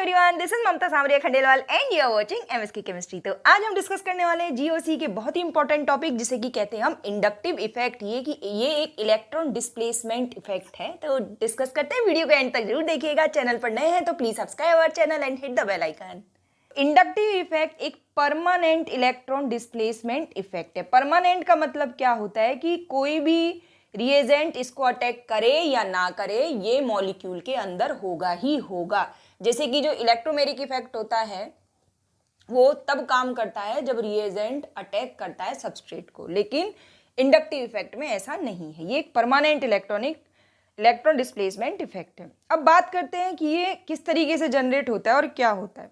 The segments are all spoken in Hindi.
Everyone, this is Mamta Samariya Khandelwal and you are watching MSK chemistry. तो आज हम डिस्कस करने वाले हैं जीओसी के बहुत ही इंपॉर्टेंट टॉपिक जिसे कि कहते हैं हम इंडक्टिव इफेक्ट। ये एक इलेक्ट्रॉन डिस्प्लेसमेंट इफेक्ट है। तो डिस्कस करते हैं, वीडियो को एंड तक जरूर देखिएगा। चैनल पर नए हैं तो please subscribe our channel and hit the bell icon. Inductive effect एक परमानेंट इलेक्ट्रॉन डिस्प्लेसमेंट इफेक्ट है। परमानेंट का मतलब क्या होता है कि कोई भी रिएजेंट इसको अटैक करे या ना करे, ये मॉलिक्यूल के अंदर होगा ही होगा। जैसे कि जो इलेक्ट्रोमेरिक इफेक्ट होता है वो तब काम करता है जब रिएजेंट अटैक करता है सबस्ट्रेट को, लेकिन इंडक्टिव इफेक्ट में ऐसा नहीं है। ये एक परमानेंट इलेक्ट्रॉन डिस्प्लेसमेंट इफेक्ट है। अब बात करते हैं कि ये किस तरीके से जनरेट होता है और क्या होता है।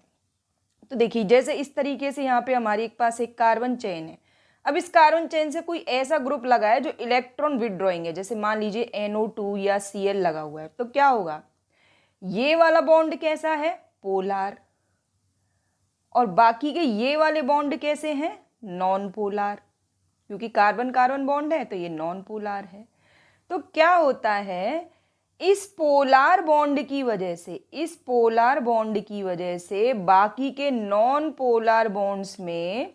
तो देखिए, जैसे इस तरीके से यहाँ पे हमारे पास एक कार्बन चेन है। अब इस कार्बन चेन से कोई ऐसा ग्रुप लगा है जो इलेक्ट्रॉन विथड्रॉइंग है, जैसे मान लीजिए NO2 या Cl लगा हुआ है, तो क्या होगा, ये वाला बॉन्ड कैसा है, पोलार, और बाकी के ये वाले बॉन्ड कैसे हैं, नॉन पोलार। क्योंकि कार्बन कार्बन बॉन्ड है तो ये नॉन पोलार है। तो क्या होता है, इस पोलार बॉन्ड की वजह से बाकी के नॉन पोलार बॉन्ड्स में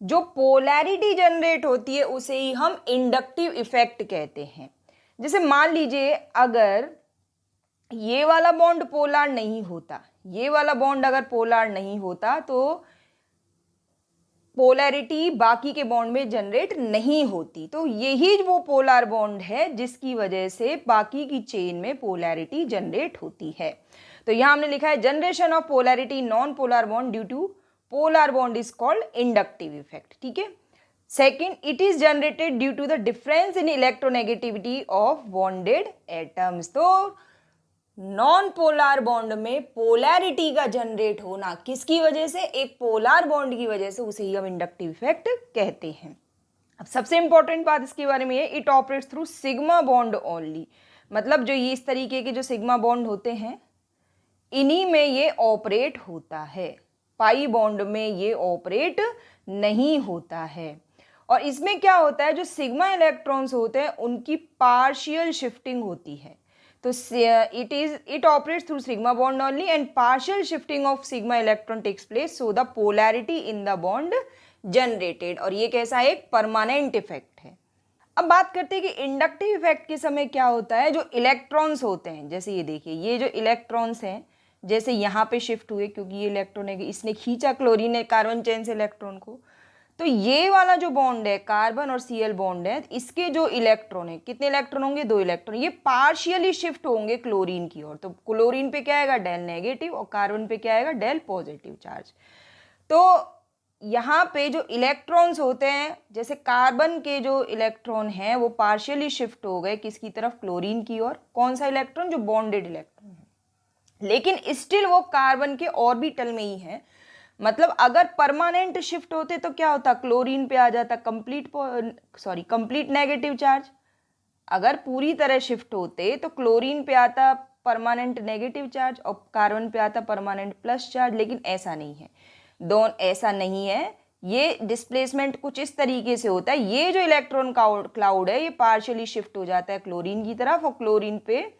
जो पोलैरिटी जनरेट होती है उसे ही हम इंडक्टिव इफेक्ट कहते हैं। जैसे मान लीजिए अगर ये वाला बॉन्ड पोलार नहीं होता, ये वाला बॉन्ड अगर पोलार नहीं होता तो पोलैरिटी बाकी के बॉन्ड में जनरेट नहीं होती। तो यही वो पोलार बॉन्ड है जिसकी वजह से बाकी की चेन में पोलैरिटी जनरेट होती है। तो यहां हमने लिखा है generation of polarity non polar bond due to polar bond is called inductive effect. ठीक है। Second, it is generated due to the difference in electronegativity of bonded atoms. तो नॉन पोलार बॉन्ड में पोलैरिटी का जनरेट होना किसकी वजह से, एक पोलार बॉन्ड की वजह से, उसे ही हम इंडक्टिव इफेक्ट कहते हैं। अब सबसे इंपॉर्टेंट बात इसके बारे में है, it operates through sigma bond only. मतलब जो ये इस तरीके के जो सिग्मा बॉन्ड होते हैं इन्हीं में ये ऑपरेट होता है, पाई बॉन्ड में ये ऑपरेट नहीं होता है। और इसमें क्या होता है, जो सिग्मा इलेक्ट्रॉन्स होते हैं उनकी पार्शियल शिफ्टिंग होती है। तो it operates through sigma bond only and partial shifting of sigma electron takes place, so the polarity in the bond generated। और ये कैसा एक परमानेंट इफेक्ट है। अब बात करते हैं कि इंडक्टिव इफेक्ट के समय क्या होता है, जो इलेक्ट्रॉन्स होते हैं, जैसे ये देखिए, ये जो इलेक्ट्रॉन्स हैं जैसे यहाँ पे शिफ्ट हुए, क्योंकि ये इलेक्ट्रॉन है, इसने खींचा क्लोरीन ने कार्बन चेन से इलेक्ट्रॉन को, तो ये वाला जो बॉन्ड है कार्बन और Cl बॉन्ड है, इसके जो इलेक्ट्रॉन है, कितने इलेक्ट्रॉन होंगे, 2 इलेक्ट्रॉन, ये पार्शियली शिफ्ट होंगे क्लोरीन की ओर। तो क्लोरीन पे क्या आएगा, डेल नेगेटिव, और कार्बन पे क्या आएगा, डेल पॉजिटिव चार्ज। तो यहाँ पे जो इलेक्ट्रॉन्स होते हैं, जैसे कार्बन के जो इलेक्ट्रॉन हैं वो पार्शियली शिफ्ट हो गए किसकी तरफ, क्लोरीन की ओर। कौन सा इलेक्ट्रॉन, जो बॉन्डेड इलेक्ट्रॉन है, लेकिन स्टिल वो कार्बन के ऑर्बिटल में ही है। मतलब अगर परमानेंट शिफ्ट होते तो क्या होता, क्लोरीन पे आ जाता कंप्लीट नेगेटिव चार्ज। अगर पूरी तरह शिफ्ट होते तो क्लोरीन पे आता परमानेंट नेगेटिव चार्ज और कार्बन पे आता परमानेंट प्लस चार्ज, लेकिन ऐसा नहीं है, ऐसा नहीं है। ये डिस्प्लेसमेंट कुछ इस तरीके से होता है, ये जो इलेक्ट्रॉन क्लाउड है ये पार्शियली शिफ्ट हो जाता है क्लोरीन की तरफ, और क्लोरीन पे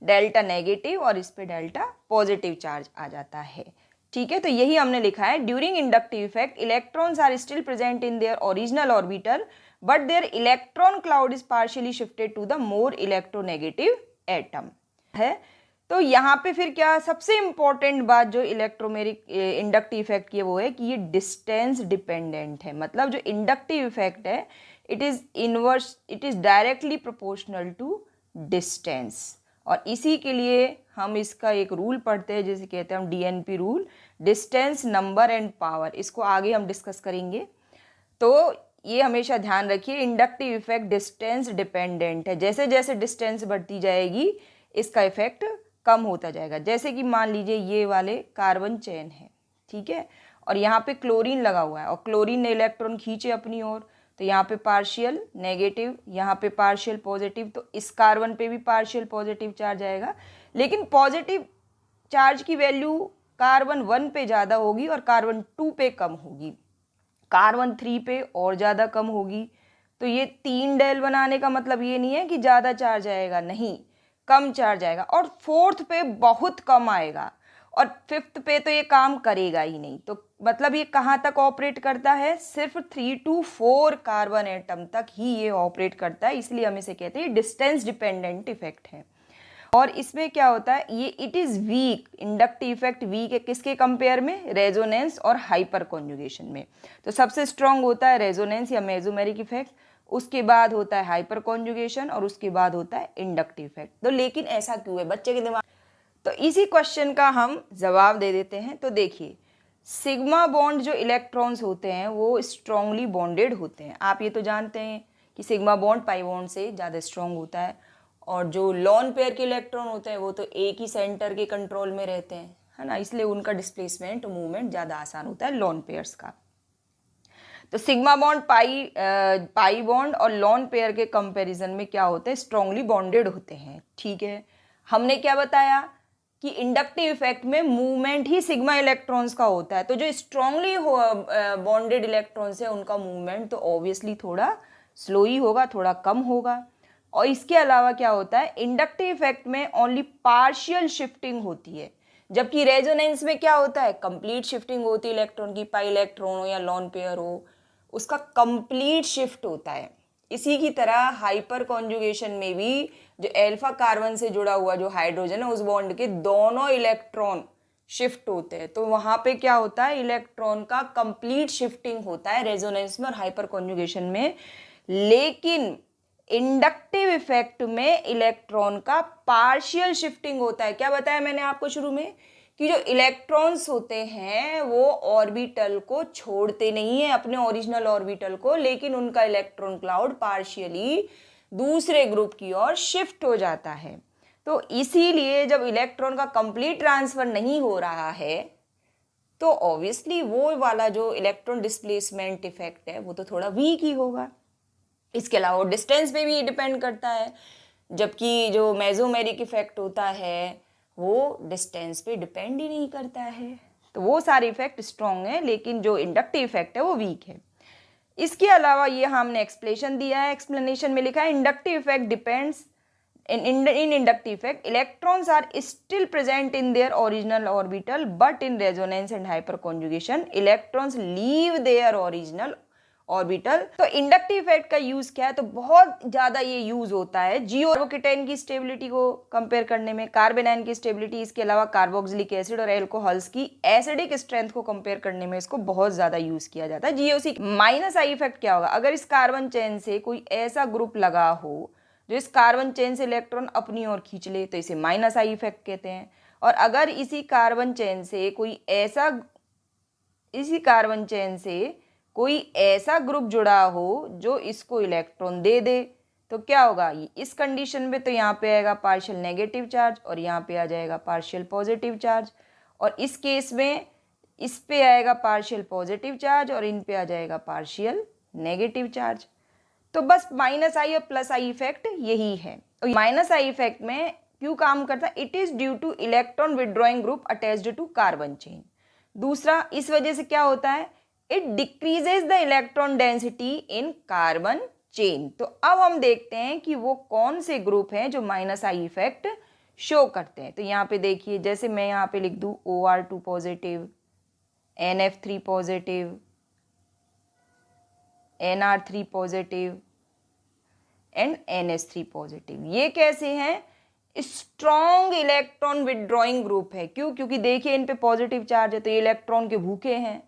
डेल्टा नेगेटिव और इस पे डेल्टा पॉजिटिव चार्ज आ जाता है। ठीक है। तो यही हमने लिखा है, during inductive effect electrons are still present in their original orbital but their electron cloud is partially shifted to the more electronegative atom है। तो यहाँ पे फिर क्या, सबसे इंपॉर्टेंट बात जो इलेक्ट्रोमेरिक इंडक्टिव इफेक्ट की है वो है कि ये डिस्टेंस डिपेंडेंट है। मतलब जो इंडक्टिव इफेक्ट है it is directly proportional to distance. और इसी के लिए हम इसका एक रूल पढ़ते हैं जिसे कहते हैं हम DNP rule, distance number and power. इसको आगे हम डिस्कस करेंगे। तो ये हमेशा ध्यान रखिए, इंडक्टिव इफेक्ट डिस्टेंस डिपेंडेंट है। जैसे जैसे डिस्टेंस बढ़ती जाएगी इसका इफेक्ट कम होता जाएगा। जैसे कि मान लीजिए ये वाले कार्बन चेन है, ठीक है, और यहाँ पे क्लोरीन लगा हुआ है और क्लोरीन ने इलेक्ट्रॉन खींचे अपनी ओर, तो यहाँ पे पार्शियल नेगेटिव, यहाँ पे पार्शियल पॉजिटिव, तो इस कार्बन पे भी पार्शियल पॉजिटिव चार्ज आएगा। लेकिन पॉजिटिव चार्ज की वैल्यू कार्बन 1 पे ज़्यादा होगी और कार्बन 2 पे कम होगी, कार्बन 3 पे और ज़्यादा कम होगी। तो ये 3 डेल बनाने का मतलब ये नहीं है कि ज़्यादा चार्ज आएगा, नहीं, कम चार्ज आएगा। और 4th पे बहुत कम आएगा और 5th पे तो ये काम करेगा ही नहीं। तो मतलब ये कहाँ तक ऑपरेट करता है, सिर्फ 3 to 4 कार्बन एटम तक ही ये ऑपरेट करता है, इसलिए हम इसे कहते हैं डिस्टेंस डिपेंडेंट इफेक्ट है। और इसमें क्या होता है, ये it is weak, inductive effect weak है किसके कंपेयर में, रेजोनेंस और हाइपर कॉन्जुगेशन में। तो सबसे स्ट्रांग होता है रेजोनेंस या मेसोमेरिक इफेक्ट, उसके बाद होता है हाइपर कॉन्जुगेशन और उसके बाद होता है इंडक्टिव इफेक्ट। तो लेकिन ऐसा क्यों है बच्चे के दिमाग, तो इसी क्वेश्चन का हम जवाब दे देते हैं। तो देखिए, सिग्मा बॉन्ड जो इलेक्ट्रॉन्स होते हैं वो स्ट्रांगली बॉन्डेड होते हैं, आप ये तो जानते हैं कि सिग्मा बॉन्ड पाई बॉन्ड से ज़्यादा स्ट्रांग होता है। और जो लॉन पेयर के इलेक्ट्रॉन होते हैं वो तो एक ही सेंटर के कंट्रोल में रहते हैं, है ना, इसलिए उनका डिस्प्लेसमेंट मूवमेंट ज़्यादा आसान होता है लॉन पेयर्स का। तो सिग्मा बॉन्ड पाई बॉन्ड और लॉन पेयर के कंपैरिजन में क्या होते हैं, स्ट्रांगली बॉन्डेड होते हैं। ठीक है, हमने क्या बताया कि इंडक्टिव इफेक्ट में मूवमेंट ही सिग्मा इलेक्ट्रॉन्स का होता है। तो जो स्ट्रांगली बॉन्डेड इलेक्ट्रॉन्स है उनका मूवमेंट तो ऑब्वियसली थोड़ा स्लो ही होगा, थोड़ा कम होगा। और इसके अलावा क्या होता है, इंडक्टिव इफेक्ट में ओनली पार्शियल शिफ्टिंग होती है, जबकि रेजोनेंस में क्या होता है, कंप्लीट शिफ्टिंग होती है इलेक्ट्रॉन की, पाई इलेक्ट्रॉन हो या लॉन पेयर हो, उसका कंप्लीट शिफ्ट होता है। इसी की तरह हाइपर कॉन्जुगेशन में भी जो अल्फा कार्बन से जुड़ा हुआ जो हाइड्रोजन है उस बॉन्ड के दोनों इलेक्ट्रॉन शिफ्ट होते हैं। तो वहां पे क्या होता है, इलेक्ट्रॉन का कंप्लीट शिफ्टिंग होता है रेजोनेंस में और हाइपर कॉन्जुगेशन में। लेकिन इंडक्टिव इफेक्ट में इलेक्ट्रॉन का पार्शियल शिफ्टिंग होता है। क्या बताया मैंने आपको शुरू में कि जो इलेक्ट्रॉन्स होते हैं वो ऑर्बिटल को छोड़ते नहीं है, अपने ओरिजिनल ऑर्बिटल को, लेकिन उनका इलेक्ट्रॉन क्लाउड पार्शियली दूसरे ग्रुप की ओर शिफ्ट हो जाता है। तो इसीलिए जब इलेक्ट्रॉन का कंप्लीट ट्रांसफर नहीं हो रहा है तो ऑब्वियसली वो वाला जो इलेक्ट्रॉन डिस्प्लेसमेंट इफेक्ट है वो तो थोड़ा वीक ही होगा। इसके अलावा डिस्टेंस पे भी डिपेंड करता है, जबकि जो मेसोमेरिक इफेक्ट होता है वो डिस्टेंस पे डिपेंड ही नहीं करता है। तो वो सारे इफेक्ट स्ट्रॉन्ग है, लेकिन जो इंडक्टिव इफेक्ट है वो वीक है। इसके अलावा ये हमने एक्सप्लेनेशन दिया है, एक्सप्लेनेशन में लिखा है inductive effect depends in inductive effect electrons are still present in their original orbital, but in resonance and hyperconjugation electrons leave their original orbital. तो इंडक्टिव इफेक्ट का यूज क्या है, तो बहुत ज्यादा ये यूज होता है कार्बोकेटाइन की स्टेबिलिटी को कंपेयर करने में, कार्बेनाइन की स्टेबिलिटी, इसके अलावा कार्बोक्सिलिक एसिड और एल्कोहल्स की एसिडिक स्ट्रेंथ को कंपेयर करने में इसको बहुत ज्यादा यूज किया जाता है। जीओसी माइनस आई इफेक्ट क्या होगा, अगर इस कार्बन चेन से कोई ऐसा ग्रुप लगा हो जो इस कार्बन चेन से इलेक्ट्रॉन अपनी ओर खींच ले तो इसे माइनस आई इफेक्ट कहते हैं। और अगर इसी कार्बन चेन से कोई ऐसा ग्रुप जुड़ा हो जो इसको इलेक्ट्रॉन दे दे तो क्या होगा, इस कंडीशन में तो यहाँ पे आएगा पार्शियल नेगेटिव चार्ज और यहाँ पे आ जाएगा पार्शियल पॉजिटिव चार्ज, और इस केस में इस पे आएगा पार्शियल पॉजिटिव चार्ज और इन पे आ जाएगा पार्शियल नेगेटिव चार्ज। तो बस माइनस आई और प्लस आई इफेक्ट यही है। और माइनस आई इफेक्ट में क्यों काम करता है, it is due to electron withdrawing group attached to carbon chain. दूसरा, इस वजह से क्या होता है, it decreases the electron density in carbon chain. तो अब हम देखते हैं कि वो कौन से ग्रुप हैं जो माइनस आई इफेक्ट शो करते हैं। तो यहाँ पे देखिए, जैसे मैं यहाँ पे लिख दूं OR2 positive, NF3 positive, NR3 positive and NH3 positive, ये कैसे हैं, स्ट्रॉन्ग इलेक्ट्रॉन विड्रॉइंग ग्रुप है। क्यों, क्योंकि देखिए इन पे पॉजिटिव चार्ज है तो ये इलेक्ट्रॉन के भूखे हैं,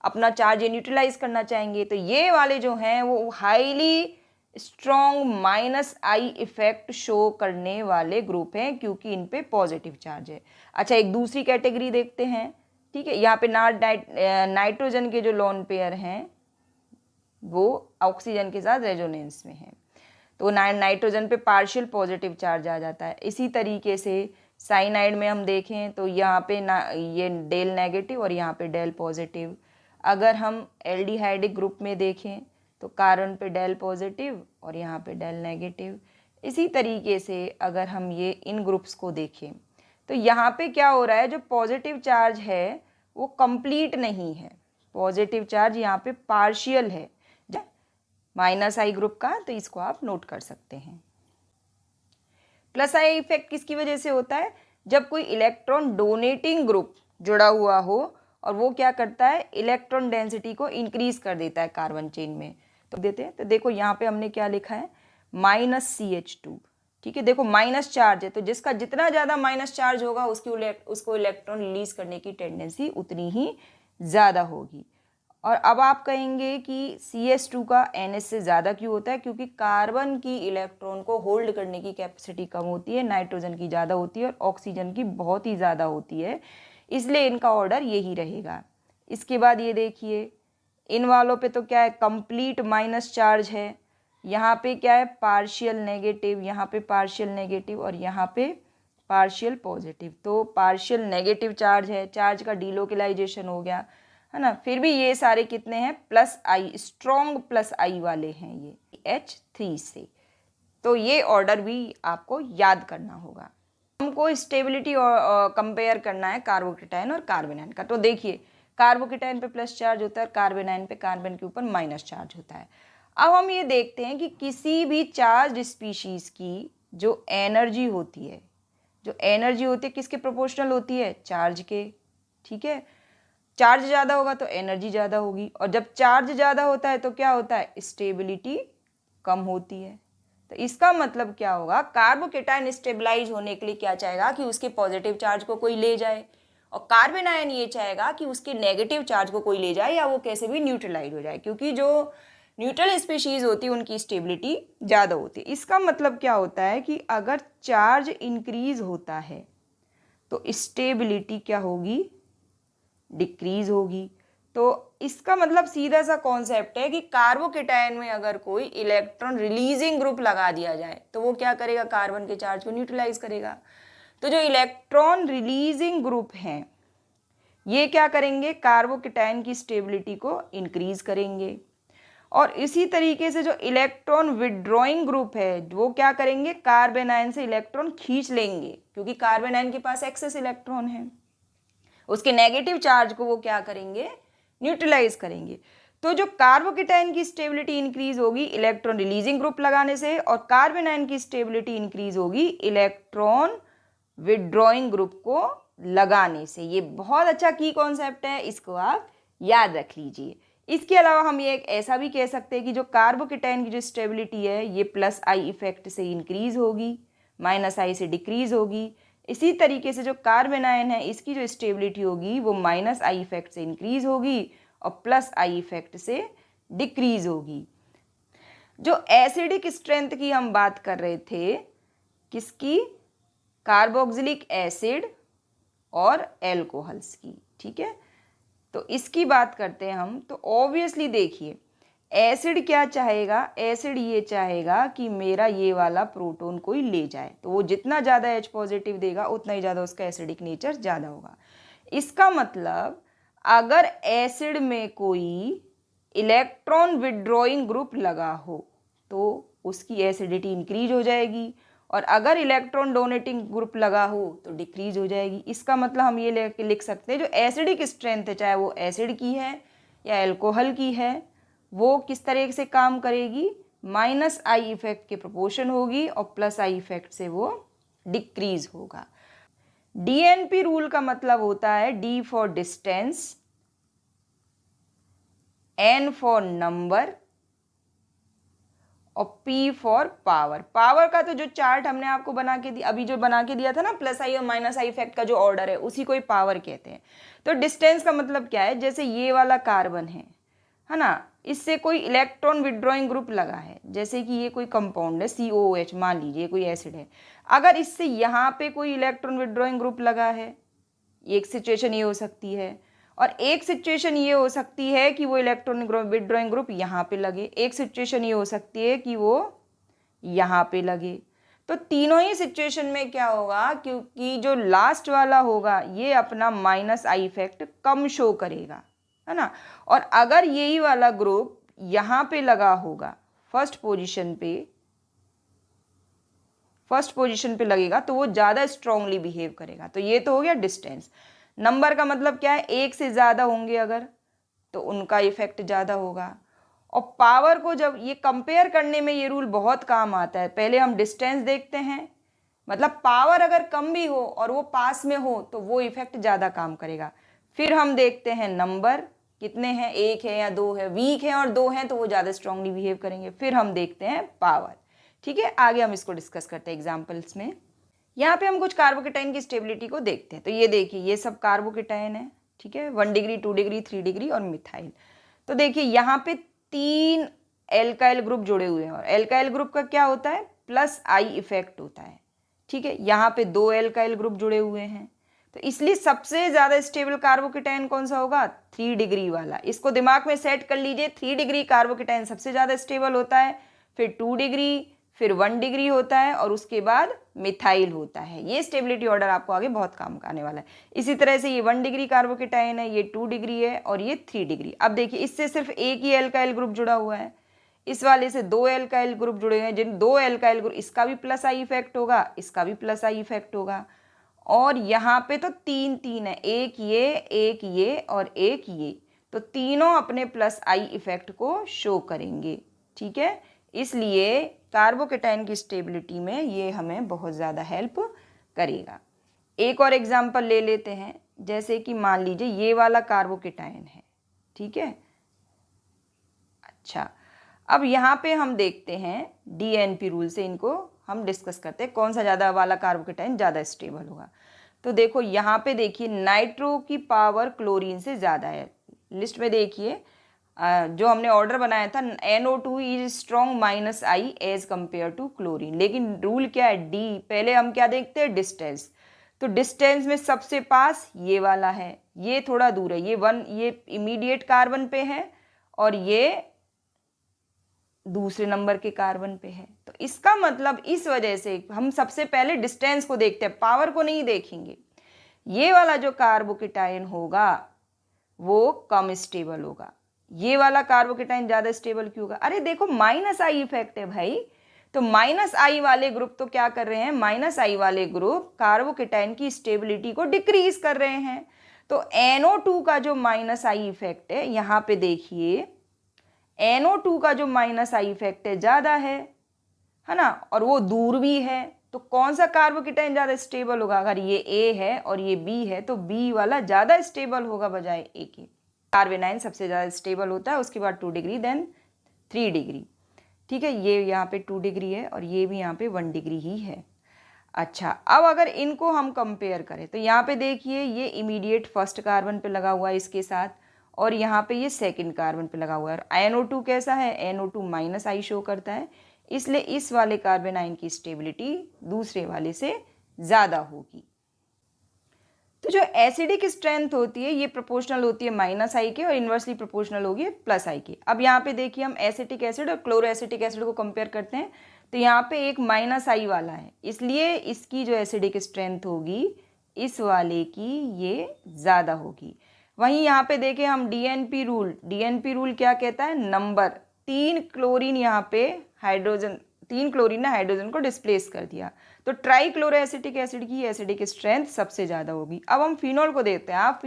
अपना चार्ज ये न्यूट्रलाइज करना चाहेंगे। तो ये वाले जो हैं वो highly strong minus I effect show करने वाले ग्रुप हैं क्योंकि इन पे पॉजिटिव चार्ज है। अच्छा, एक दूसरी कैटेगरी देखते हैं। ठीक है, यहाँ पे नाइट्रोजन के जो लोन पेयर हैं वो ऑक्सीजन के साथ रेजोनेंस में है, तो नाइट्रोजन पे पार्शियल पॉजिटिव चार्ज आ जाता है। इसी तरीके से साइनाइड में हम देखें तो यहाँ पे ये डेल नेगेटिव और यहाँ पे डेल पॉजिटिव। अगर हम एल्डिहाइडिक ग्रुप में देखें तो कार्बन पे डेल पॉजिटिव और यहाँ पे डेल नेगेटिव। इसी तरीके से अगर हम ये इन ग्रुप्स को देखें तो यहाँ पे क्या हो रहा है, जो पॉजिटिव चार्ज है वो कंप्लीट नहीं है, पॉजिटिव चार्ज यहाँ पे पार्शियल है माइनस आई ग्रुप का, तो इसको आप नोट कर सकते हैं। प्लस आई इफेक्ट किसकी वजह से होता है, जब कोई इलेक्ट्रॉन डोनेटिंग ग्रुप जुड़ा हुआ हो और वो क्या करता है, इलेक्ट्रॉन डेंसिटी को इंक्रीज कर देता है कार्बन चेन में। तो देते हैं, तो देखो यहाँ पे हमने क्या लिखा है, -CH2, ठीक है। देखो माइनस चार्ज है, तो जिसका जितना ज़्यादा माइनस चार्ज होगा उसको इलेक्ट्रॉन रिलीज करने की टेंडेंसी उतनी ही ज़्यादा होगी। और अब आप कहेंगे कि CH2 का NH से ज़्यादा क्यों होता है, क्योंकि कार्बन की इलेक्ट्रॉन को होल्ड करने की कैपेसिटी कम होती है, नाइट्रोजन की ज़्यादा होती है और ऑक्सीजन की बहुत ही ज़्यादा होती है, इसलिए इनका ऑर्डर यही रहेगा। इसके बाद ये देखिए, इन वालों पे तो क्या है, कंप्लीट माइनस चार्ज है, यहाँ पे क्या है, पार्शियल नेगेटिव, यहाँ पे पार्शियल नेगेटिव और यहाँ पे पार्शियल पॉजिटिव। तो पार्शियल नेगेटिव चार्ज है, चार्ज का डीलोकलाइजेशन हो गया, है ना। फिर भी ये सारे कितने हैं, +I, स्ट्रॉन्ग +I वाले हैं ये H3 से। तो ये ऑर्डर भी आपको याद करना होगा। हमको स्टेबिलिटी और कंपेयर करना है कार्बोकेटाइन और कार्बेनाइन का। तो देखिए, कार्बोकेटाइन पे प्लस चार्ज होता है, कार्बेनाइन पे कार्बन के ऊपर माइनस चार्ज होता है। अब हम ये देखते हैं कि किसी भी चार्ज स्पीशीज की जो एनर्जी होती है, किसके प्रोपोर्शनल होती है, चार्ज के, ठीक है। चार्ज ज़्यादा होगा तो एनर्जी ज़्यादा होगी, और जब चार्ज ज़्यादा होता है तो क्या होता है, स्टेबिलिटी कम होती है। तो इसका मतलब क्या होगा, कार्बोकेटाइन स्टेबलाइज होने के लिए क्या चाहेगा कि उसके पॉजिटिव चार्ज को कोई ले जाए, और कार्बेनाइन ये चाहेगा कि उसके नेगेटिव चार्ज को कोई ले जाए या वो कैसे भी न्यूट्रलाइज हो जाए, क्योंकि जो न्यूट्रल स्पीशीज होती है उनकी स्टेबिलिटी ज़्यादा होती है। इसका मतलब क्या होता है कि अगर चार्ज इंक्रीज होता है तो स्टेबिलिटी क्या होगी, डिक्रीज होगी। तो इसका मतलब सीधा सा कॉन्सेप्ट है कि कार्बोकेटाइन में अगर कोई इलेक्ट्रॉन रिलीजिंग ग्रुप लगा दिया जाए तो वो क्या करेगा, कार्बन के चार्ज को न्यूट्रलाइज करेगा। तो जो इलेक्ट्रॉन रिलीजिंग ग्रुप हैं ये क्या करेंगे, कार्बोकेटाइन की स्टेबिलिटी को इंक्रीज करेंगे, और इसी तरीके से जो इलेक्ट्रॉन विड्रॉइंग ग्रुप है वो क्या करेंगे, कार्बेनाइन से इलेक्ट्रॉन खींच लेंगे, क्योंकि कार्बेनाइन के पास एक्सेस इलेक्ट्रॉन है, उसके नेगेटिव चार्ज को वो क्या करेंगे, न्यूट्रलाइज करेंगे। तो जो कार्बोकेटाइन की स्टेबिलिटी इंक्रीज होगी इलेक्ट्रॉन रिलीजिंग ग्रुप लगाने से, और कार्बेनाइन की स्टेबिलिटी इंक्रीज होगी इलेक्ट्रॉन विड्रॉइंग ग्रुप को लगाने से। ये बहुत अच्छा की कॉन्सेप्ट है, इसको आप याद रख लीजिए। इसके अलावा हम ये एक ऐसा भी कह सकते हैं कि जो कार्बोकेटाइन की जो स्टेबिलिटी है ये +I इफेक्ट से इंक्रीज होगी, -I से डिक्रीज होगी। इसी तरीके से जो कार्बेनाइन है इसकी जो स्टेबिलिटी होगी वो -I इफेक्ट से इंक्रीज होगी और +I इफेक्ट से डिक्रीज होगी। जो एसिडिक स्ट्रेंथ की हम बात कर रहे थे, किसकी, कार्बोक्सिलिक एसिड और एल्कोहल्स की, ठीक है। तो इसकी बात करते हैं हम। तो ऑब्वियसली देखिए, एसिड क्या चाहेगा, एसिड ये चाहेगा कि मेरा ये वाला प्रोटॉन कोई ले जाए, तो वो जितना ज़्यादा H पॉजिटिव देगा उतना ही ज़्यादा उसका एसिडिक नेचर ज़्यादा होगा। इसका मतलब अगर एसिड में कोई इलेक्ट्रॉन विड्रॉइंग ग्रुप लगा हो तो उसकी एसिडिटी इंक्रीज हो जाएगी, और अगर इलेक्ट्रॉन डोनेटिंग ग्रुप लगा हो तो डिक्रीज हो जाएगी। इसका मतलब हम ये लिख सकते हैं जो एसिडिक स्ट्रेंथ है, चाहे वो एसिड की है या एल्कोहल की है, वो किस तरह से काम करेगी, -I इफेक्ट के प्रोपोर्शन होगी और +I इफेक्ट से वो डिक्रीज होगा। DNP रूल का मतलब होता है D for distance, N for number और P फॉर पावर। पावर का तो जो चार्ट हमने आपको बना के दिया, अभी जो बना के दिया था ना, +I और -I इफेक्ट का जो ऑर्डर है उसी को ही पावर कहते हैं। तो डिस्टेंस का मतलब क्या है, जैसे ये वाला कार्बन है ना, इससे कोई इलेक्ट्रॉन विड्रॉइंग ग्रुप लगा है, जैसे कि ये कोई कंपाउंड है COOH, मान लीजिए कोई एसिड है, अगर इससे यहाँ पे कोई इलेक्ट्रॉन विड्रॉइंग ग्रुप लगा है, एक सिचुएशन ये हो सकती है, और एक सिचुएशन ये हो सकती है कि वो इलेक्ट्रॉन विड्रॉइंग ग्रुप यहाँ पे लगे, एक सिचुएशन ये हो सकती है कि वो यहाँ पे लगे। तो तीनों ही सिचुएशन में क्या होगा, क्योंकि जो लास्ट वाला होगा ये अपना -I इफेक्ट कम शो करेगा, है ना, और अगर यही वाला ग्रुप यहाँ पे लगा होगा फर्स्ट पोजीशन पे लगेगा तो वो ज़्यादा स्ट्रांगली बिहेव करेगा। तो ये तो हो गया डिस्टेंस। नंबर का मतलब क्या है, एक से ज़्यादा होंगे अगर तो उनका इफेक्ट ज़्यादा होगा। और पावर को जब ये कंपेयर करने में ये रूल बहुत काम आता है, पहले हम डिस्टेंस देखते हैं, मतलब पावर अगर कम भी हो और वो पास में हो तो वो इफेक्ट ज़्यादा काम करेगा। फिर हम देखते हैं नंबर कितने हैं, 1 है या 2 है, वीक है और 2 हैं तो वो ज़्यादा स्ट्रांगली बिहेव करेंगे। फिर हम देखते हैं पावर। ठीक है, आगे हम इसको डिस्कस करते हैं एग्जाम्पल्स में। यहाँ पे हम कुछ कार्बोकेटाइन की स्टेबिलिटी को देखते हैं। तो ये देखिए, ये सब कार्बोकेटाइन है, ठीक है, 1 डिग्री, 2 डिग्री, 3 डिग्री और मिथाइल। तो देखिए यहाँ पे 3 एल्काइल ग्रुप जुड़े हुए हैं और एल्काइल ग्रुप का क्या होता है, प्लस आई इफेक्ट होता है। ठीक है, यहाँ पे 2 एल्काइल ग्रुप जुड़े हुए हैं, तो इसलिए सबसे ज़्यादा स्टेबल कार्बोकेटाइन कौन सा होगा, 3 डिग्री वाला। इसको दिमाग में सेट कर लीजिए, 3 डिग्री कार्बोकेटाइन सबसे ज़्यादा स्टेबल होता है, फिर 2 डिग्री, फिर 1 डिग्री होता है और उसके बाद मिथाइल होता है। ये स्टेबिलिटी ऑर्डर आपको आगे बहुत काम आने वाला है। इसी तरह से ये 1 डिग्री कार्बोकेटाइन है, ये 2 डिग्री है और ये 3 डिग्री। अब देखिए, इससे सिर्फ एक ही एल्काइल ग्रुप जुड़ा हुआ है, इस वाले से 2 एल्काइल ग्रुप जुड़े हुए हैं, जिन 2 एल्काइल ग्रुप, इसका भी प्लस आई इफेक्ट होगा, इसका भी प्लस आई इफेक्ट होगा। और यहाँ पे तो 3 है, एक ये और एक ये, तो तीनों अपने प्लस आई इफेक्ट को शो करेंगे। ठीक है, इसलिए कार्बोकेटाइन की स्टेबिलिटी में ये हमें बहुत ज़्यादा हेल्प करेगा। एक और एग्जांपल ले लेते हैं, जैसे कि मान लीजिए ये वाला कार्बोकेटाइन है, ठीक है। अच्छा, अब यहाँ पे हम देखते हैं डीएनपी रूल से, इनको हम डिस्कस करते हैं कौन सा ज़्यादा वाला कार्बोकेटाइन ज़्यादा स्टेबल होगा। तो देखो यहाँ पे देखिए, नाइट्रो की पावर क्लोरीन से ज़्यादा है। लिस्ट में देखिए जो हमने ऑर्डर बनाया था, NO2 is strong -I as compare to chlorine, लेकिन रूल क्या है, डी। पहले हम क्या देखते हैं, डिस्टेंस। तो डिस्टेंस में सबसे पास ये वाला है, ये थोड़ा दूर है, ये इमीडिएट कार्बन पे है और ये दूसरे नंबर के कार्बन पे है। तो इसका मतलब इस वजह से हम सबसे पहले डिस्टेंस को देखते हैं, पावर को नहीं देखेंगे। ये वाला जो कार्बोकेटाइन होगा वो कम स्टेबल होगा, ये वाला कार्बोकेटाइन ज़्यादा स्टेबल क्यों होगा, अरे देखो -I इफेक्ट है भाई। तो -I वाले ग्रुप तो क्या कर रहे हैं, -I वाले ग्रुप कार्बोकेटाइन की स्टेबिलिटी को डिक्रीज कर रहे हैं। तो NO2 का जो -I इफेक्ट है, यहाँ पे देखिए NO2 का जो -I इफेक्ट है ज़्यादा है ना, और वो दूर भी है। तो कौन सा कार्बोकेटाइन ज़्यादा स्टेबल होगा, अगर ये A है और ये B है तो B वाला ज़्यादा स्टेबल होगा बजाय A के। कार्बेनाइन सबसे ज़्यादा स्टेबल होता है, उसके बाद 2 डिग्री, देन 3 डिग्री। ठीक है, ये यहाँ पे 2 डिग्री है और ये भी यहाँ पे 1 डिग्री ही है। अच्छा, अब अगर इनको हम कंपेयर करें तो यहाँ पे देखिए, ये इमीडिएट फर्स्ट कार्बन पे लगा हुआ है इसके साथ, और यहाँ पे ये सेकंड कार्बन पे लगा हुआ है। NO2 कैसा है, NO2 -I शो करता है, इसलिए इस वाले कार्बेनाइन की स्टेबिलिटी दूसरे वाले से ज़्यादा होगी। तो जो एसिडिक स्ट्रेंथ होती है ये प्रोपोर्शनल होती है -I के और इन्वर्सली प्रोपोर्शनल होगी +I के। अब यहाँ पे देखिए, हम एसिटिक एसिड और क्लोरोएसिटिक एसिड को कंपेयर करते हैं, तो यहाँ पे एक -I वाला है, इसलिए इसकी जो एसिडिक स्ट्रेंथ होगी इस वाले की ये ज़्यादा होगी। वहीं यहाँ पे देखें हम डीएनपी रूल क्या कहता है, नंबर। 3 क्लोरीन यहाँ पे हाइड्रोजन, 3 क्लोरीन ने हाइड्रोजन को डिस्प्लेस कर दिया, तो ट्राईक्लोरोएसिटिक एसिड की एसिडिक स्ट्रेंथ सबसे ज़्यादा होगी। अब हम फिनोल को देखते हैं। आप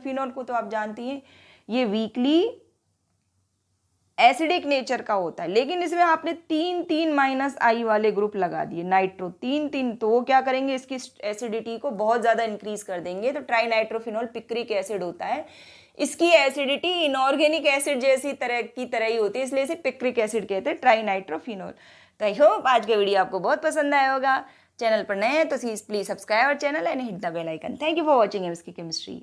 फिनोल को तो आप जानती हैं, ये वीकली एसिडिक नेचर का होता है, लेकिन इसमें आपने 3 -I वाले ग्रुप लगा दिए, नाइट्रो 3, तो वो क्या करेंगे, इसकी एसिडिटी को बहुत ज़्यादा इंक्रीज कर देंगे। तो ट्राई नाइट्रोफिनोल पिक्रिक एसिड होता है, इसकी एसिडिटी इनऑर्गेनिक एसिड जैसी तरह ही होती है, इसलिए इसे पिक्रिक एसिड कहते हैं, ट्राई नाइट्रोफिनोल। तो आई होप आज का वीडियो आपको बहुत पसंद आया होगा। चैनल पर नए हैं तो प्लीज सब्सक्राइब और channel and hit the bell icon. Thank you for watching MSK chemistry.